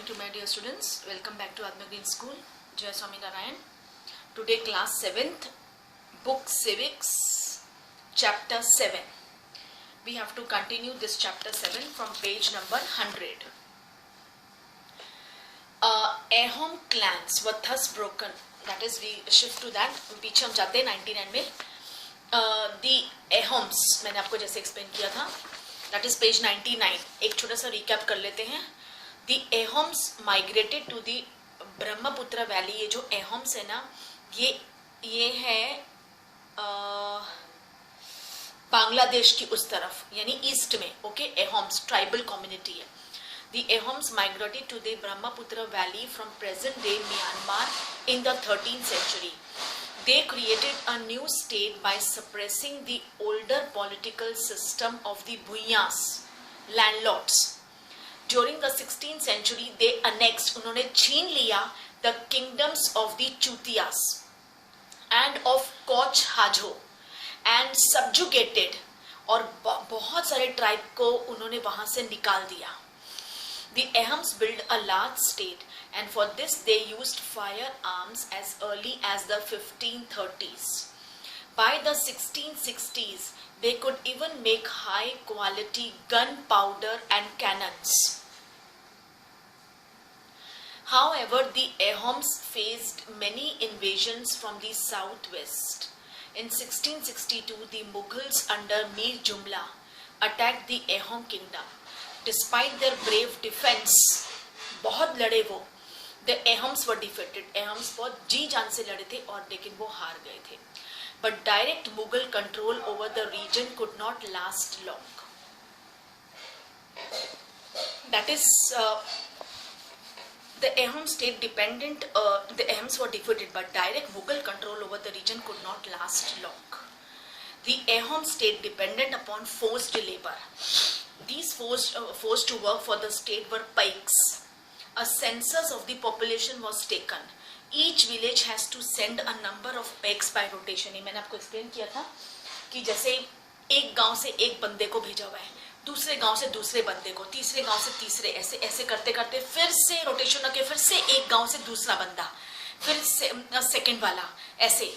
to my dear students. Welcome back to Adma Green School. Jai Swami Narayan. Today class 7th, book Civics, chapter 7. We have to continue this chapter 7 from page number 100. Ahom clans were thus broken. That is, we shift to that. पीछे हम जाते हैं 99 में. The Ahoms, मैंने आपको जैसे explain किया था. That is page 99. एक छोटा सा recap कर लेते हैं. The Ahoms migrated to the Brahmaputra valley. ये जो Ahoms है ना, ये है बांग्लादेश की उस तरफ, यानी ईस्ट में. ओके, Ahoms ट्राइबल कम्युनिटी है. The Ahoms migrated to the Brahmaputra valley from present-day Myanmar in the 13th century. They created a new state by suppressing the older political system of the Bhuiyas, landlords. During the 16th century, they annexed, उन्होंने छीन लिया the kingdoms of the Chutias and of Koch Hajo and subjugated, और बहुत सारे tribe को उन्होंने वहां से निकाल दिया. The Ahoms built a large state, and for this they used firearms as early as the 1530s. By the 1660s, they could even make high-quality gunpowder and cannons. However, the Ahoms faced many invasions from the southwest. In 1662, the Mughals under Mir Jumla attacked the Ahom kingdom. Despite their brave defense, बहुत लड़े वो, the Ahoms were defeated. Ahoms बहुत जी जान से लड़े थे और लेकिन वो हार गए थे. But direct Mughal control over the region could not last long. That is, the Ahom state dependent. The Ahoms were defeated, but direct Mughal control over the region could not last long. The Ahom state dependent upon forced labor. These forced to work for the state were paiks. A census of the population was taken. Each village has to send a number of paiks by rotation. ये मैंने आपको explain किया था कि जैसे एक गांव से एक बंदे को भेजा हुआ है, दूसरे गांव से दूसरे बंदे को, तीसरे गांव से तीसरे, ऐसे ऐसे करते करते फिर से रोटेशन होके फिर से एक गांव से दूसरा बंदा, फिर से सेकंड वाला, ऐसे.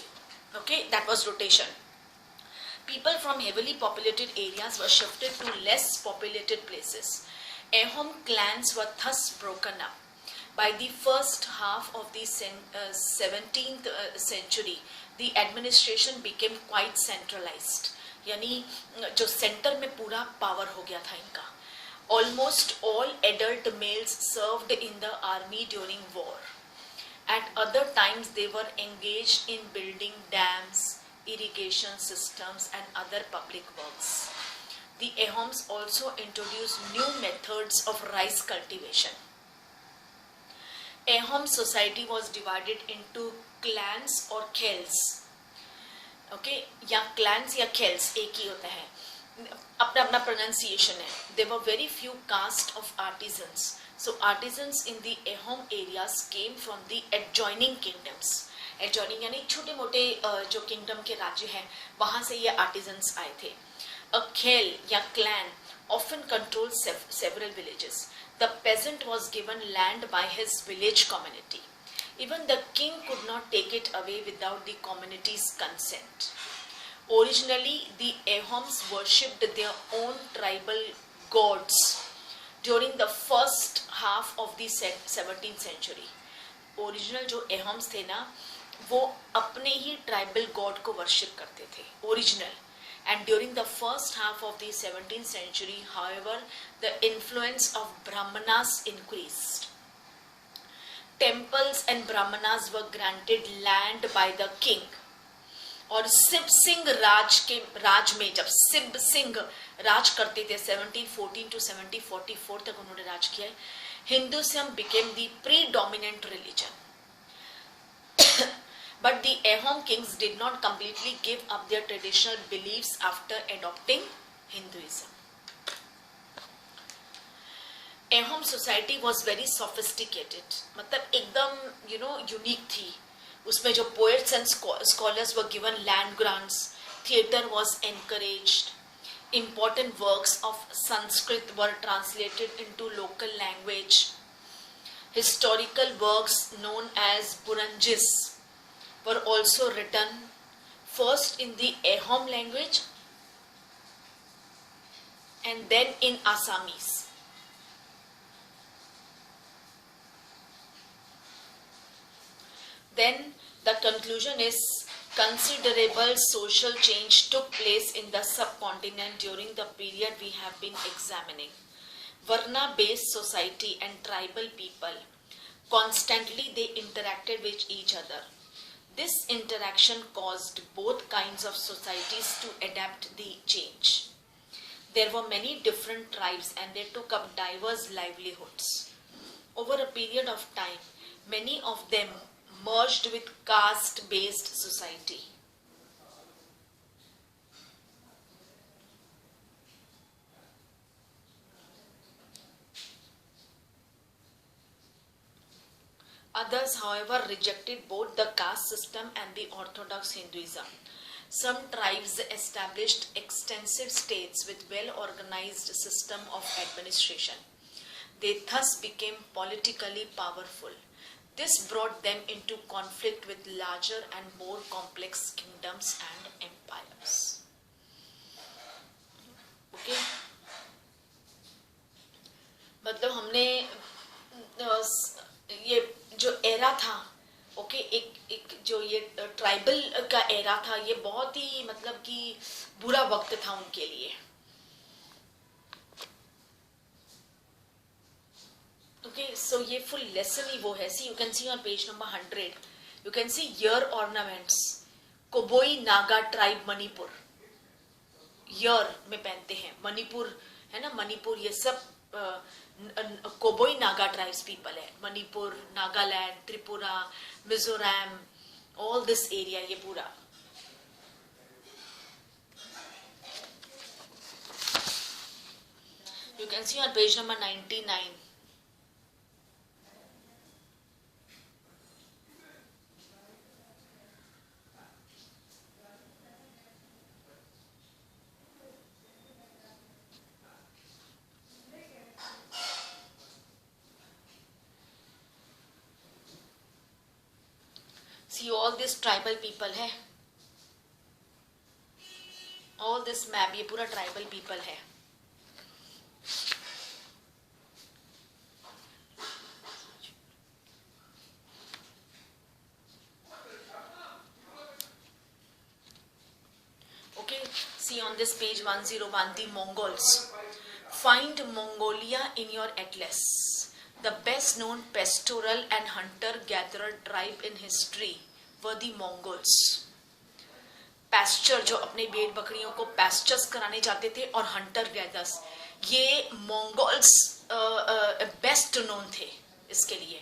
Okay, that was rotation. People from heavily populated areas were shifted to less populated places. Ahom clans were thus broken up. By the first half of the 17th century, the administration became quite centralized. यानी जो centre में पूरा power हो गया था इनका. Almost all adult males served in the army during war. At other times, they were engaged in building dams, irrigation systems and other public works. The Ahoms also introduced new methods of rice cultivation. Ahom society was divided into clans or khels. Okay, या clans या khels एक ही होता है, अपना अपना pronunciation है. There were very few caste of artisans. So artisans in the Ahom areas came from the adjoining kingdoms. Adjoining यानी छोटे मोटे जो किंगडम के राज्य हैं वहां से ये आर्टिजन्स आए थे. अ खेल या clan often control several villages. The peasant was given land by his village community. Even the king could not take it away without the community's consent. Originally the Ahoms worshipped their own tribal gods during the first half of the 17th century. Original जो एहोम्स थे ना, वो अपने ही tribal god को worship करते थे, original. And during the first half of the 17th century, however, the influence of brahmanas increased. Temples and brahmanas were granted land by the king. और सिब सिंह राज के राज में, जब सिब सिंह राज करते थे 1714 to 1744 तक उन्होंने राज किया है, Hinduism became the predominant religion. But the Ahom kings did not completely give up their traditional beliefs after adopting Hinduism. Ahom society was very sophisticated. मतलब एकदम unique थी. उसमें जो poets and scholars were given land grants, theatre was encouraged. Important works of Sanskrit were translated into local language. Historical works known as Buranjis were also written first in the Ahom language and then in Assamese. Then the conclusion is considerable social change took place in the subcontinent during the period we have been examining. Varna-based society and tribal people, constantly they interacted with each other. This interaction caused both kinds of societies to adapt the change. There were many different tribes and they took up diverse livelihoods. Over a period of time, many of them merged with caste-based society. Others, however, rejected both the caste system and the orthodox Hinduism. Some tribes established extensive states with well-organized system of administration. They thus became politically powerful. This brought them into conflict with larger and more complex kingdoms and empires. Okay? मतलब हमने ये जो era था, okay, एक जो ये tribal का era था, ये बहुत ही मतलब कि बुरा वक्त था उनके लिए. Okay, so ये full lesson ही वो है. See, you can see on page number 100. You can see ear ornaments. Kabui Naga tribe Manipur ear में पहनते हैं. मणिपुर है ना, मणिपुर ये सब कोबोई नागा ट्राइब्स पीपल है. Manipur, Nagaland, Tripura, Mizoram, all this area ये पूरा. You can see on page number 99. See, all this tribal people है, all this map ये पूरा tribal people है. Okay, see on this page 101, the Mongols. Find Mongolia in your atlas. The best known pastoral and hunter-gatherer tribe in history were the Mongols. Pasture, जो अपने भेड़ बकरियों को pastures कराने जाते थे, और hunter gatherers, ये Mongols best known थे इसके लिए.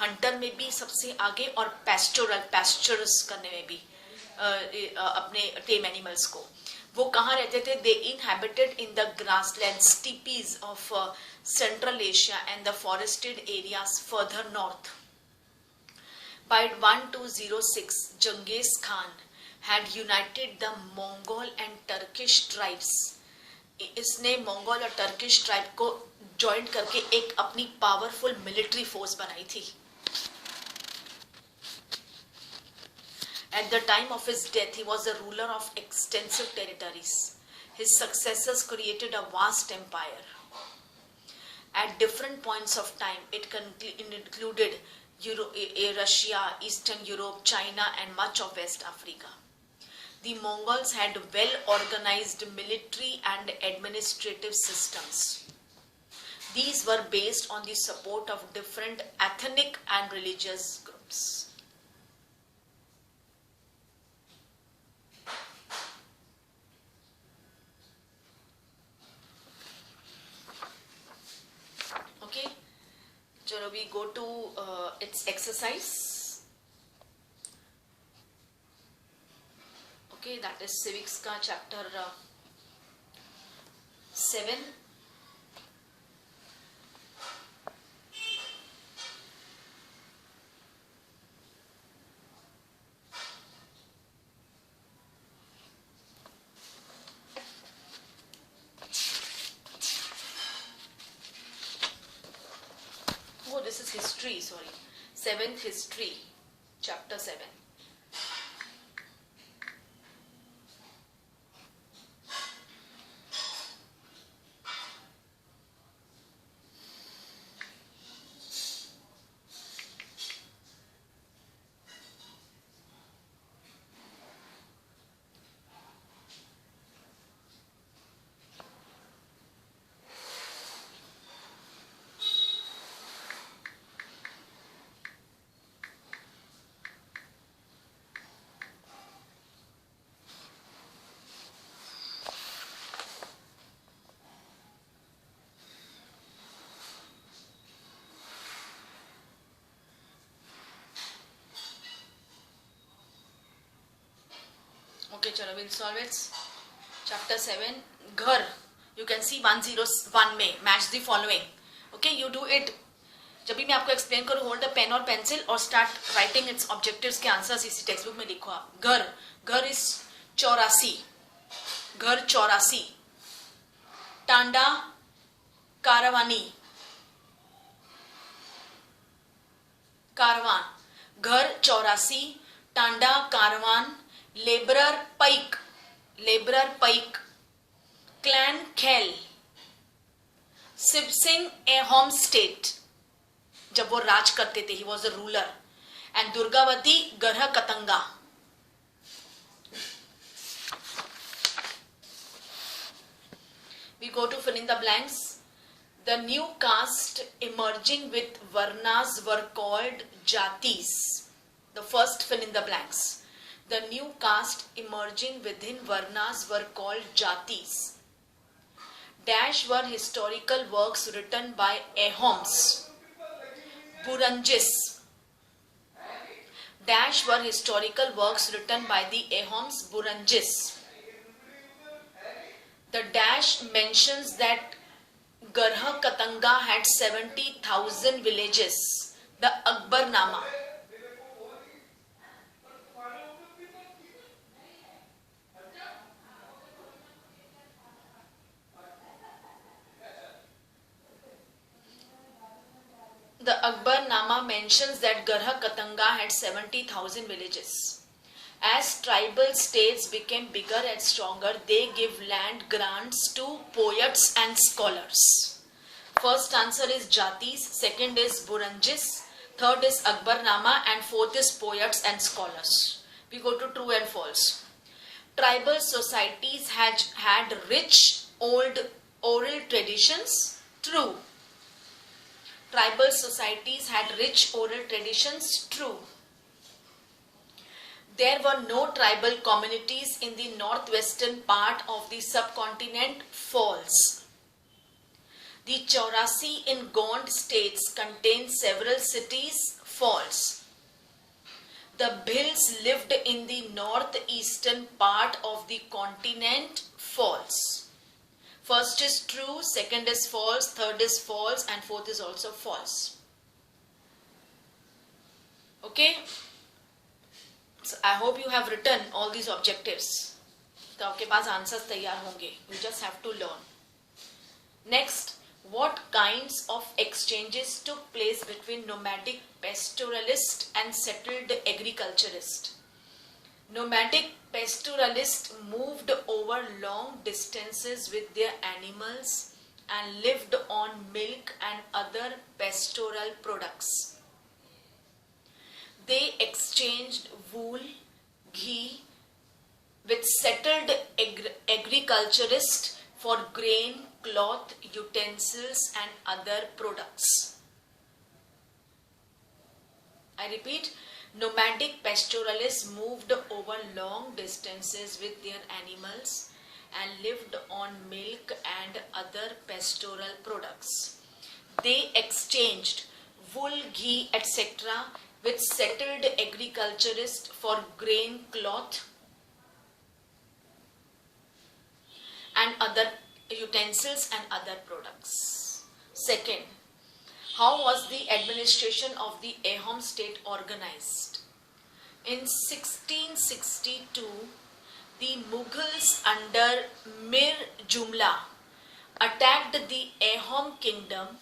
Hunter में भी सबसे आगे और pastures करने में भी अपने tame animals को. वो कहाँ रहते थे? They inhabited in the grassland steppes of Central Asia and the forested areas further north. By 1206, Genghis Khan had united the Mongol and Turkish tribes. इसने मंगोल और टर्किश ट्राइब को ज्वाइन करके एक अपनी पावरफुल मिलिट्री फोर्स बनाई थी. At the time of his death, he was a ruler of extensive territories. His successors created a vast empire. At different points of time, it included Russia, Eastern Europe, China, and much of West Africa. The Mongols had well-organized military and administrative systems. These were based on the support of different ethnic and religious groups. Okay, so we go to its exercise. Okay, that is civics ka chapter 7. Oh, this is history, sorry. 7th history, chapter 7. Okay, chalo, we'll solve it. Chapter 7, Ghar. You can see 101 में match the following. Okay, you do it. जब भी मैं आपको explain करूँ, hold the pen और pencil और start writing it's objectives के answers इसी टेक्स्ट बुक में लिखो आप. घर, घर इज 84, घर 84. टांडा कारवानी, कारवान. घर 84, tanda caravan. Labourer pack, labourer pack. Clan khel. सिबसिंग ए होम स्टेट, जब वो राज करते थे, he was a ruler. And Durgavati Garha Katanga. We go to fill in the blanks. The new caste emerging with varnas were called jatis. The first fill in the blanks. The new caste emerging within varnas were called jatis. Dash were historical works written by Ahoms. Burunjis. Dash were historical works written by the Ahoms. Burunjis. The dash mentions that Garha Katanga had 70,000 villages. The Akbarnama. The Akbarnama mentions that Garha Katanga had 70,000 villages. As tribal states became bigger and stronger, they give land grants to poets and scholars. First answer is Jatis, second is Burunjis, third is Akbarnama, and fourth is poets and scholars. We go to true and false. Tribal societies had rich old oral traditions. True. Tribal societies had rich oral traditions. True. There were no tribal communities in the northwestern part of the subcontinent. False. The Chaurasi in Gond states contain several cities. False. The Bhils lived in the northeastern part of the continent. False. First is true, second is false, third is false, and fourth is also false. Okay? So I hope you have written all these objectives. तो आपके पास answers तैयार होंगे. You just have to learn. Next, what kinds of exchanges took place between nomadic pastoralist and settled agriculturist? Nomadic pastoralists moved over long distances with their animals and lived on milk and other pastoral products. They exchanged wool, ghee with settled agriculturists for grain, cloth, utensils and other products. I repeat, nomadic pastoralists moved over long distances with their animals and lived on milk and other pastoral products. They exchanged wool, ghee, etc. with settled agriculturists for grain, cloth and other utensils and other products. Second, how was the administration of the Ahom state organized? In 1662, the Mughals under Mir Jumla attacked the Ahom kingdom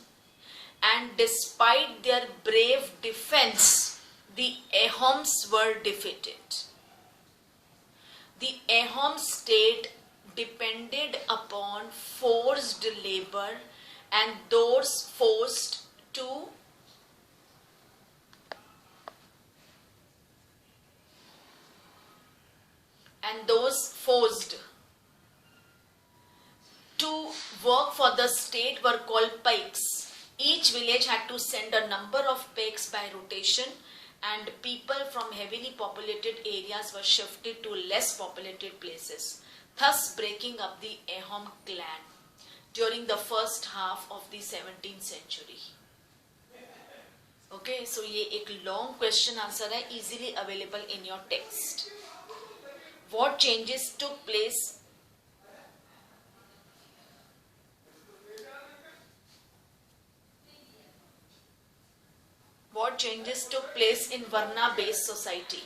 and despite their brave defense, the Ahoms were defeated. The Ahom state depended upon forced labor, and those forced to work for the state were called paiks. Each village had to send a number of paiks by rotation, and people from heavily populated areas were shifted to less populated places, thus breaking up the Ahom clan during the first half of the 17th century. Okay, so ये एक long question answer है, easily available in your text. What changes took place? What changes took place in Varna-based society?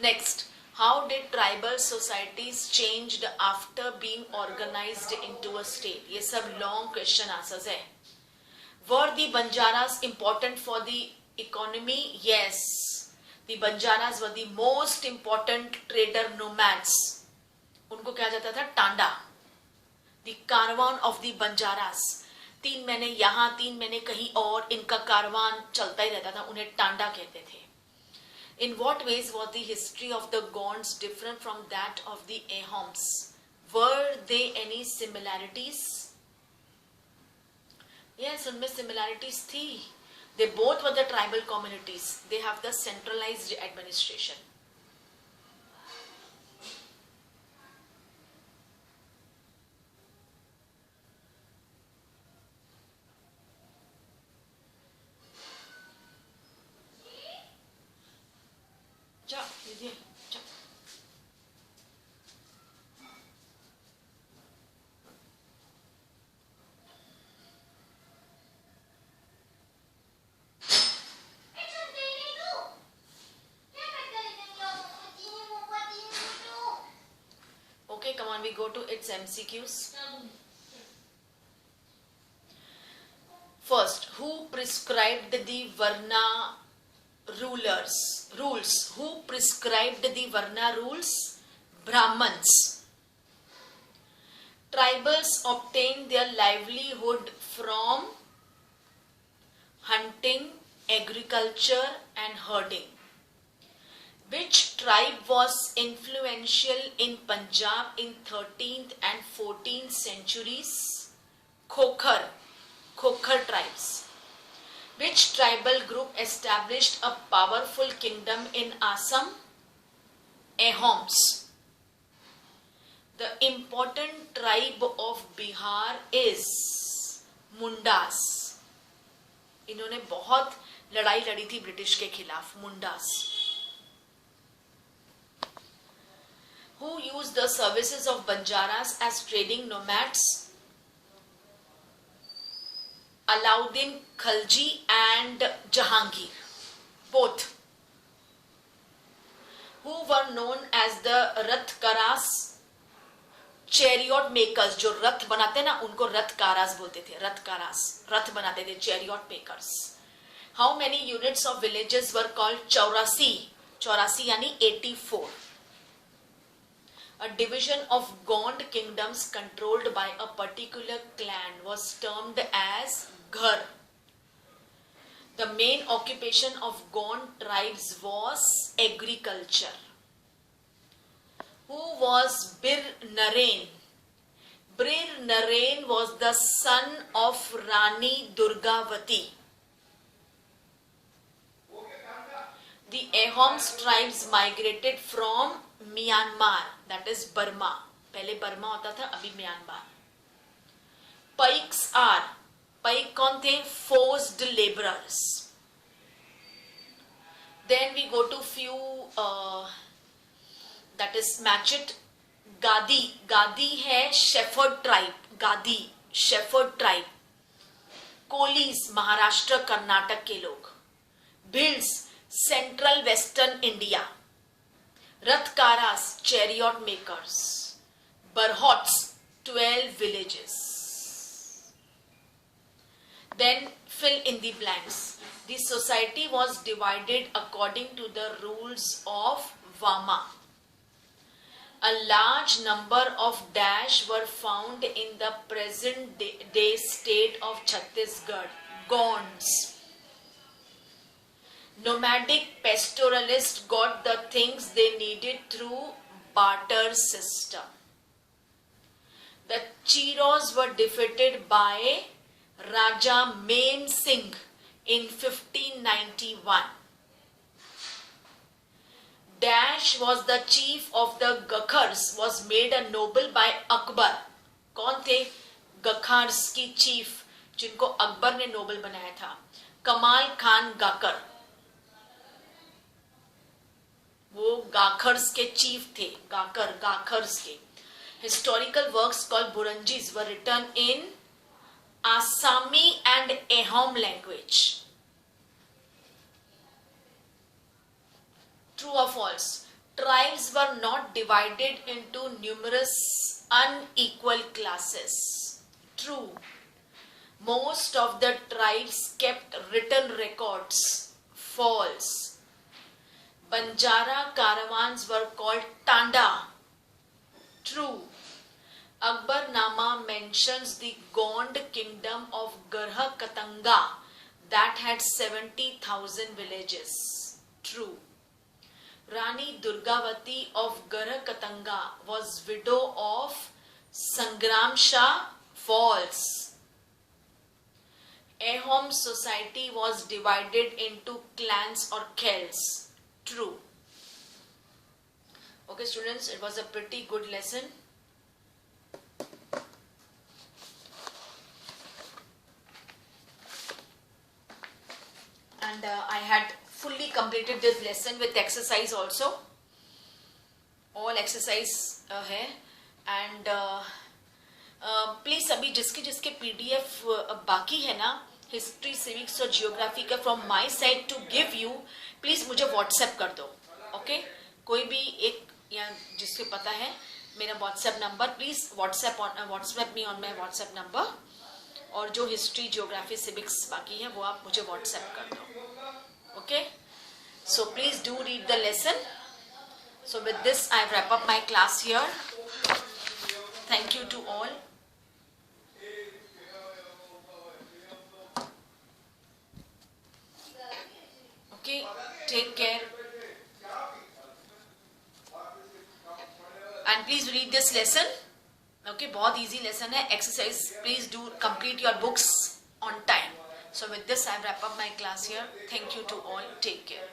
Next, how did tribal societies changed after being organized into a state? ये सब long question answers है. Were the Banjaras important for the economy? Yes. The Banjaras were the most important trader nomads. उनको कहा जाता था Tanda. The caravan of the Banjaras. 3 महीने यहाँ 3 महीने कहीं और इनका कारवान चलता ही रहता था, उन्हें टांडा कहते थे. In what ways was the history of the Gonds different from that of the Ahoms? Were there any similarities? Yes, उनमें similarities थी. They both were the tribal communities. They have the centralized administration. Okay, come on, we go to its MCQs. First, who prescribed the Varna rules? Who prescribed the Varna rules? Brahmins. Tribals obtained their livelihood from hunting, agriculture and herding. Which tribe was influential in Punjab in 13th and 14th centuries? Khokhar tribes. Which tribal group established a powerful kingdom in Assam? Ahoms. The important tribe of Bihar is Mundas. इन्होंने बहुत लड़ाई लड़ी थी British के खिलाफ, Mundas. Who used the services of Banjaras as trading nomads? Alauddin Khalji and Jahangir, both. Who were known as the Rathkaras? Chariot makers, जो रथ बनाते ना उनको रथकारास बोलते थे. रथकारास रथ बनाते थे, chariot makers. How many units of villages were called Chaurasi? Chaurasi यानी 84. A division of Gond kingdoms controlled by a particular clan was termed as Ghar. The main occupation of Gond tribes was agriculture. Who was Bir Narain? Bir Narain was the son of Rani Durgavati. The Ahoms tribes migrated from Myanmar, that is Burma. पहले Burma होता था, अभी Myanmar. Paiks are, paik कौन थे? Forced laborers. Then we go to few that is match it. Gadi है shepherd tribe. Gadi shepherd tribe. कोलीज Maharashtra Karnataka के लोग. Bhils central western India. Rathkaras, chariot makers. Barhots, 12 villages. Then fill in the blanks. The society was divided according to the rules of Vama. A large number of dash were found in the present day state of Chhattisgarh. Gonds. Nomadic pastoralists got the things they needed through barter system. The Chiros were defeated by Raja Mem Singh in 1591. Dash was the chief of the Gakhars, was made a noble by Akbar. कौन थे गखार्स की chief जिनको अकबर ने Nobel बनाया था? कमाल खान गाकर. वो गाखर्स के चीफ थे. गाखर्स के. Historical works called Buranjis were written in Assami and Ahom language. True or false? Tribes were not divided into numerous unequal classes. True. Most of the tribes kept written records. False. Banjara caravans were called Tanda. True. Akbarnama mentions the Gond kingdom of Garha Katanga that had 70,000 villages. True. Rani Durgavati of Garha Katanga was widow of Sangram Shah. False. Ahom society was divided into clans or khels. True. Okay students, it was a pretty good lesson. And I had fully completed this lesson with exercise also. All exercise है. And please अभी जिसके PDF बाकी है ना, history, civics और geography का from my side to give you, please मुझे WhatsApp कर दो. ओके कोई भी एक या जिसको पता है मेरा WhatsApp number, please WhatsApp me on my WhatsApp number. और जो हिस्ट्री, जियोग्राफी, सिविक्स बाकी है वो आप मुझे व्हाट्सएप कर दो. Okay so please do read the lesson. So with this I wrap up my class here. Thank you to all. Okay, take care and please read this lesson. Okay, बहुत easy lesson है. Exercise, please do complete your books on time. So with this I wrap up my class here. Thank you to all. Take care.